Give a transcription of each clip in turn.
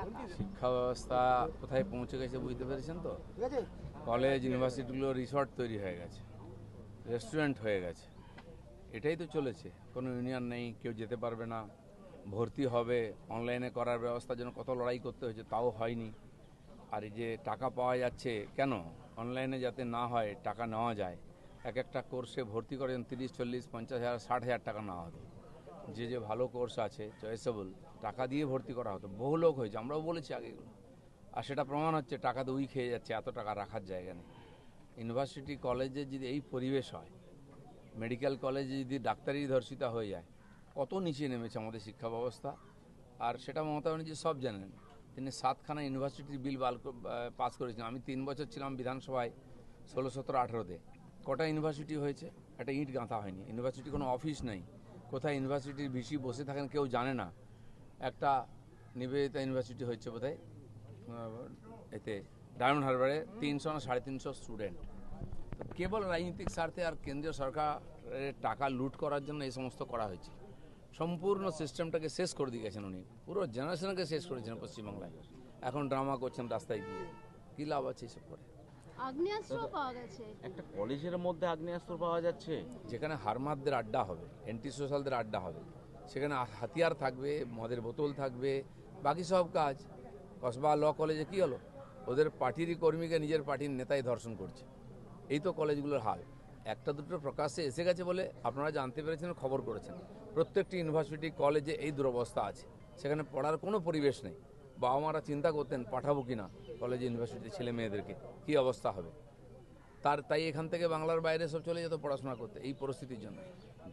টাকা। শিক্ষা ব্যবস্থা কোথায় পৌঁছে গেছে বুঝতে পেরেছেন তো? কলেজ ইউনিভার্সিটিগুলো রিসর্ট তৈরি হয়ে গেছে, রেস্টুরেন্ট হয়ে গেছে, এটাই তো চলেছে। কোনো ইউনিয়ন নেই, কেউ যেতে পারবে না, ভর্তি হবে অনলাইনে করার ব্যবস্থার জন্য কত লড়াই করতে হয়েছে, তাও হয়নি। আর এই যে টাকা পাওয়া যাচ্ছে কেন, অনলাইনে যাতে না হয় টাকা নেওয়া যায়। এক একটা কোর্সে ভর্তি করেন 30, 40, 50,000, 60,000 টাকা নেওয়া হতো। যে ভালো কোর্স আছে চয়েসেবল, টাকা দিয়ে ভর্তি করা হতো, বহু লোক হয়েছে, আমরাও বলেছি আগে এগুলো। আর সেটা প্রমাণ হচ্ছে টাকাতে উই খেয়ে যাচ্ছে, এত টাকা রাখার জায়গা নেই। ইউনিভার্সিটি কলেজে যদি এই পরিবেশ হয়, মেডিকেল কলেজে যদি ডাক্তারি ধর্ষিতা হয়ে যায়, কত নিচে নেমেছে আমাদের শিক্ষা ব্যবস্থা। আর সেটা মমতা ব্যানার্জি সব জানেন। তিনি 7খানা ইউনিভার্সিটির বিল পাস করেছেন। আমি 3 বছর ছিলাম বিধানসভায়, 16, 17, 18-তে। কটা ইউনিভার্সিটি হয়েছে? একটা ইট গাঁথা হয়নি। ইউনিভার্সিটি কোনো অফিস নেই, কোথায় ইউনিভার্সিটির ভিসি বসে থাকেন কেউ জানে না। একটা নিবেদিতা ইউনিভার্সিটি হচ্ছে বোধহয় এতে ডায়মন্ড হারবারে, 300 না 350 স্টুডেন্ট। কেবল রাজনৈতিক স্বার্থে আর কেন্দ্রীয় সরকারের টাকা লুট করার জন্য এই সমস্ত করা হয়েছে। সম্পূর্ণ সিস্টেমটাকে শেষ করে দিয়ে গেছেন উনি, পুরো জেনারেশনকে শেষ করেছেন পশ্চিমবাংলায়। এখন ড্রামা করছেন রাস্তায় গিয়ে, কী লাভ আছে এসব করে? আগ্নেয়াস্ত্র পাওয়া গেছে একটা কলেজের মধ্যে আগ্নেয়াস্ত্র পাওয়া যাচ্ছে, যেখানে হারমাদদের আড্ডা হবে, অ্যান্টি সোশ্যালদের আড্ডা হবে, সেখানে হাতিয়ার থাকবে, মদের বোতল থাকবে, বাকি সব কাজ। কসবা ল কলেজে কী হলো? ওদের পার্টিরই কর্মীকে নিজের পার্টির নেতাই ধর্ষণ করছে। এই তো কলেজগুলোর হাল। একটা দুটো প্রকাশ্যে এসে গেছে বলে আপনারা জানতে পেরেছেন, খবর করেছেন। প্রত্যেকটি ইউনিভার্সিটি কলেজে এই দুরবস্থা আছে, সেখানে পড়ার কোনো পরিবেশ নেই। বাবা মারা চিন্তা করতেন পাঠাবো কিনা কলেজে ইউনিভার্সিটি ছেলে মেয়েদেরকে, কী অবস্থা হবে। তাই এখান থেকে বাংলার বাইরে সব চলে যেত পড়াশোনা করতে, এই পরিস্থিতির জন্য।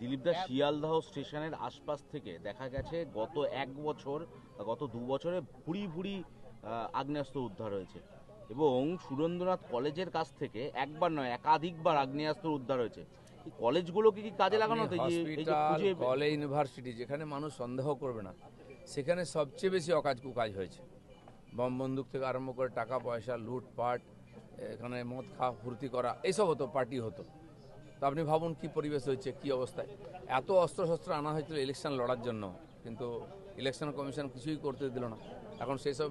দিলীপদা, শিয়ালদহ স্টেশনের আশপাশ থেকে দেখা গেছে গত 1 বছর বা গত 2 বছরে ভুরি ভুরি আগ্নেয়াস্ত্র উদ্ধার হয়েছে, এবং সুরেন্দ্রনাথ কলেজের কাছ থেকে একবার নয় একাধিকবার আগ্নেয়াস্ত্র উদ্ধার হয়েছে। এই কলেজগুলোকে কি কাজে লাগানো হতো? কলেজ ইউনিভার্সিটি যেখানে মানুষ সন্দেহ করবে না, সেখানে সবচেয়ে বেশি অকাজ কুকাজ হয়েছে। বম বন্দুক থেকে আরম্ভ করে টাকা পয়সা লুটপাট, এখানে মদ খাওয়া ফুর্তি করা, এইসব হতো, পার্টি হতো। তো আপনি ভাবুন কী পরিবেশ হয়েছে, কী অবস্থায়। এত অস্ত্রশস্ত্র আনা হয়েছিল ইলেকশন লড়ার জন্য, কিন্তু ইলেকশন কমিশন কিছুই করতে দিল না। এখন সেই সব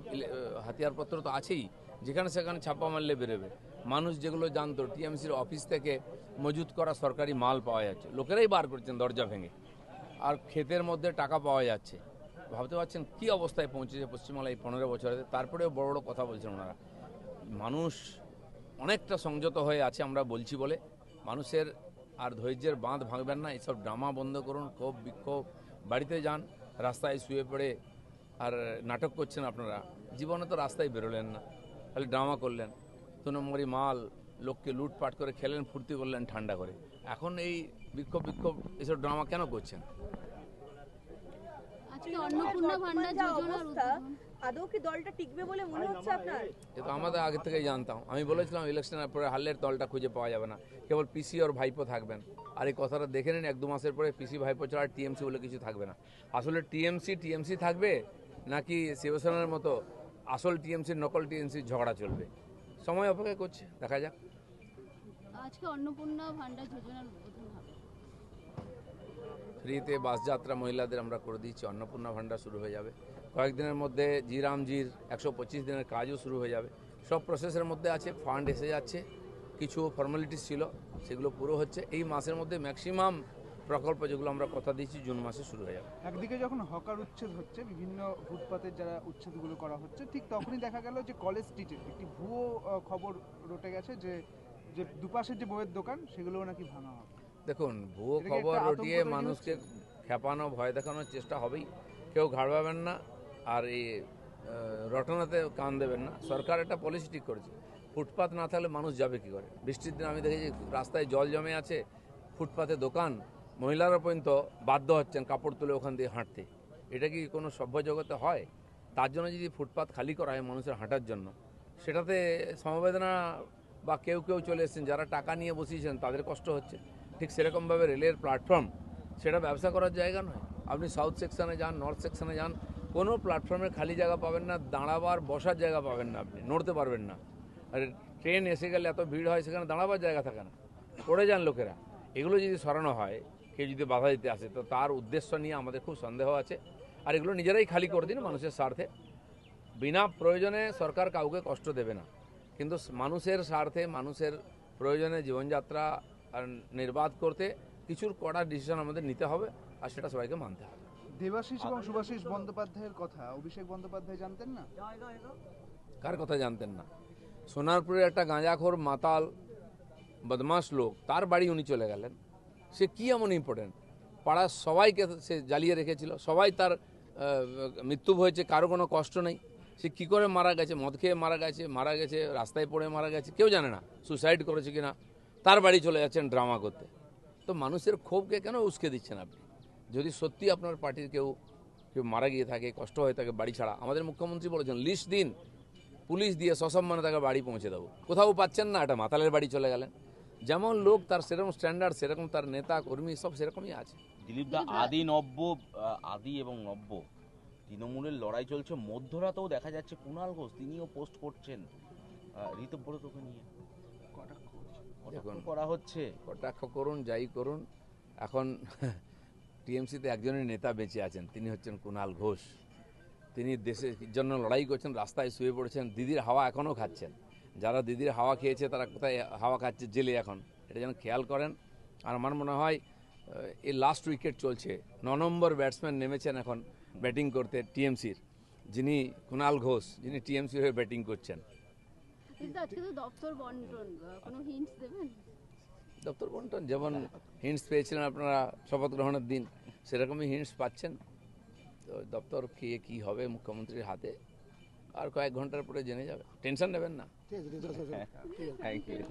হাতিয়ারপত্র তো আছেই, যেখানে সেখানে ছাপ্পা মারলে বেরোবে। মানুষ যেগুলো জানতো টিএমসির অফিস থেকে মজুত করা সরকারি মাল পাওয়া যাচ্ছে, লোকেরাই বার করছেন দরজা ভেঙে। আর ক্ষেতের মধ্যে টাকা পাওয়া যাচ্ছে। ভাবতে পারছেন কী অবস্থায় পৌঁছেছে পশ্চিমবাংলা এই 15 বছরে। তারপরেও বড় বড় কথা বলছেন ওনারা। মানুষ অনেকটা সংযত হয়ে আছে আমরা বলছি বলে। মানুষের আর ধৈর্যের বাঁধ ভাঙবেন না, এইসব ড্রামা বন্ধ করুন। ক্ষোভ বিক্ষোভ বাড়িতে যান, রাস্তায় শুয়ে পড়ে আর নাটক করছেন আপনারা। জীবনে তো রাস্তায় বেরোলেন না, খালি ড্রামা করলেন। 2 নম্বরই মাল, লোককে লুটপাট করে খেলেন, ফুর্তি করলেন ঠান্ডা করে। এখন এই বিক্ষোভ এসব ড্রামা কেন করছেন? আজকে অন্নপূর্ণা ভান্ডার যোজনার উদ্বোধন। আদৌ কি দলটা টিকবে বলে মনে হচ্ছে আপনার? এ তো আমাদের আগে থেকেই জানতাম। আমি বলেছিলাম ইলেকশনের পরে হারলের দলটা খুঁজে পাওয়া যাবে না, কেবল পিসি আর ভাইপো থাকবেন। আর এই কথাটা দেখে নিন, 1-2 মাসের পরে পিসি ভাইপো ছাড়া টিএমসি বলে কিছু থাকবে না। আসলে টিএমসি থাকবে নাকি শিবসেনার মতো আসল টিএমসির নকল টিএমসির ঝগড়া চলবে? সময় অপেক্ষা করছে, দেখা যাক। আজকে অন্নপূর্ণা ভান্ডার যোজনার উদ্বোধন হবে। ফ্রিতে বাস যাত্রা মহিলাদের আমরা করে দিচ্ছি, অন্নপূর্ণা ভান্ডার শুরু হয়ে যাবে কয়েকদিনের মধ্যে। জির 125 দিনের কাজও শুরু হয়ে যাবে। সব প্রসেসের মধ্যে আছে, ফান্ড এসে যাচ্ছে, কিছু ফর্মালিটিস ছিল সেগুলো পুরো হচ্ছে। এই মাসের মধ্যে ম্যাক্সিমাম প্রকল্প যেগুলো আমরা কথা দিচ্ছি জুন মাসে শুরু হয়ে যাবে। একদিকে যখন হকার উচ্ছেদ হচ্ছে, বিভিন্ন ফুটপাতের যারা উচ্ছেদগুলো করা হচ্ছে, ঠিক তখনই দেখা গেল যে কলেজ স্ট্রিটে একটি ভুয়ো খবর রটে গেছে যে দুপাশের যে বইয়ের দোকান সেগুলোও নাকি ভাঙা হবে। দেখুন, ভুয়ো খবর রটিয়ে মানুষকে খেপানো, ভয় দেখানোর চেষ্টা হবেই। কেউ ঘাড়বাবেন না, আর এই রটনাতে কান দেবেন না। সরকার একটা পলিসি ঠিক করেছে, ফুটপাত না থাকলে মানুষ যাবে কী করে। বৃষ্টির দিন আমি দেখেছি রাস্তায় জল জমে আছে, ফুটপাতে দোকান, মহিলারা পর্যন্ত বাধ্য হচ্ছেন কাপড় তুলে ওখান দিয়ে হাঁটতে। এটা কি কোনো সভ্য জগতে হয়? তার জন্য যদি ফুটপাত খালি করা হয় মানুষের হাঁটার জন্য, সেটাতে সমবেদনা বা কেউ চলে এসেছেন যারা টাকা নিয়ে বসিয়েছেন, তাদের কষ্ট হচ্ছে। ঠিক সেরকমভাবে রেলের প্ল্যাটফর্ম, সেটা ব্যবসা করার জায়গা নয়। আপনি সাউথ সেকশনে যান, নর্থ সেকশনে যান, কোনো প্ল্যাটফর্মে খালি জায়গা পাবেন না, দাঁড়াবার বসার জায়গা পাবেন না, আপনি নড়তে পারবেন না। আর ট্রেন এসে গেলে এত ভিড় হয়, সেখানে দাঁড়াবার জায়গা থাকে না, পড়ে যান লোকেরা। এগুলো যদি সরানো হয়, কেউ যদি বাধা দিতে আসে, তো তার উদ্দেশ্য নিয়ে আমাদের খুব সন্দেহ আছে। আর এগুলো নিজেরাই খালি করে দিন মানুষের স্বার্থে। বিনা প্রয়োজনে সরকার কাউকে কষ্ট দেবে না, কিন্তু মানুষের স্বার্থে মানুষের প্রয়োজনে জীবনযাত্রা নির্বাধ করতে কিছুর কড়া ডিসিশন আমাদের নিতে হবে, আর সেটা সবাইকে মানতে হবে। দেবাশিস এবং শুভাশিস বন্দ্যোপাধ্যায়ের কথা অভিষেক বন্দ্যোপাধ্যায় জানতেন না? কার কথা জানতেন না? সোনারপুরের একটা গাঁজাখোর মাতাল বদমাস লোক, তার বাড়ি উনি চলে গেলেন। সে কি এমন ইম্পর্টেন্ট? পাড়ার সবাইকে সে জ্বালিয়ে রেখেছিল, সবাই তার মৃত্যু হয়েছে, কারো কোনো কষ্ট নেই। সে কী করে মারা গেছে? মদ খেয়ে মারা গেছে, রাস্তায় পড়ে মারা গেছে, কেউ জানে না। সুসাইড করেছে কিনা, তার বাড়ি চলে যাচ্ছেন ড্রামা করতে। তো মানুষের ক্ষোভকে কেন উস্কে দিচ্ছেন আপনি? যদি সত্যি আপনার পার্টির কেউ মারা গিয়ে থাকে, কষ্ট হয়ে থাকে বাড়ি ছাড়া, আমাদের মুখ্যমন্ত্রী বলেছেন লিস্ট দিন, পুলিশ দিয়ে সসম্মানে তাকে বাড়ি পৌঁছে দেবো। কোথাও পাচ্ছেন না, একটা মাতালের বাড়ি চলে গেলেন। যেমন লোক তার সেরকম স্ট্যান্ডার্ড, সেরকম তার নেতা কর্মী সব সেরকমই আছে। দিলীপ দা, আদি এবং নব্য তৃণমূলের লড়াই চলছে, মধ্যরাতেও দেখা যাচ্ছে কুণাল ঘোষ তিনিও পোস্ট করছেন ঋতব্রতকে নিয়ে, কটাক্ষ করা হচ্ছে। কটাক্ষ করুন, যাই করুন, এখন টিএমসিতে একজনের নেতা বেঁচে আছেন, তিনি হচ্ছেন কুণাল ঘোষ। তিনি দেশের জন্য লড়াই করছেন, রাস্তায় শুয়ে পড়েছেন, দিদির হাওয়া এখনও খাচ্ছেন। যারা দিদির হাওয়া খেয়েছে তারা কোথায় হাওয়া খাচ্ছে? জেলে এখন। এটা যেন খেয়াল করেন। আর আমার মনে হয় এই লাস্ট উইকেট চলছে, 9 নম্বর ব্যাটসম্যান নেমেছেন এখন ব্যাটিং করতে টিএমসির, যিনি কুণাল ঘোষ, যিনি টিএমসির হয়ে ব্যাটিং করছেন। কিন্তু আজকে তো দপ্তর বন্টন, কোনো হিন্টস দেবেন? দপ্তর বন্টন যেমন হিন্টস পেয়েছিলেন আপনারা শপথ গ্রহণের দিন, সেরকমই হিন্টস পাচ্ছেন। তো দপ্তর কে কী হবে মুখ্যমন্ত্রীর হাতে, আর কয়েক ঘন্টার পরে জেনে যাবে, টেনশন নেবেন না। Thank you.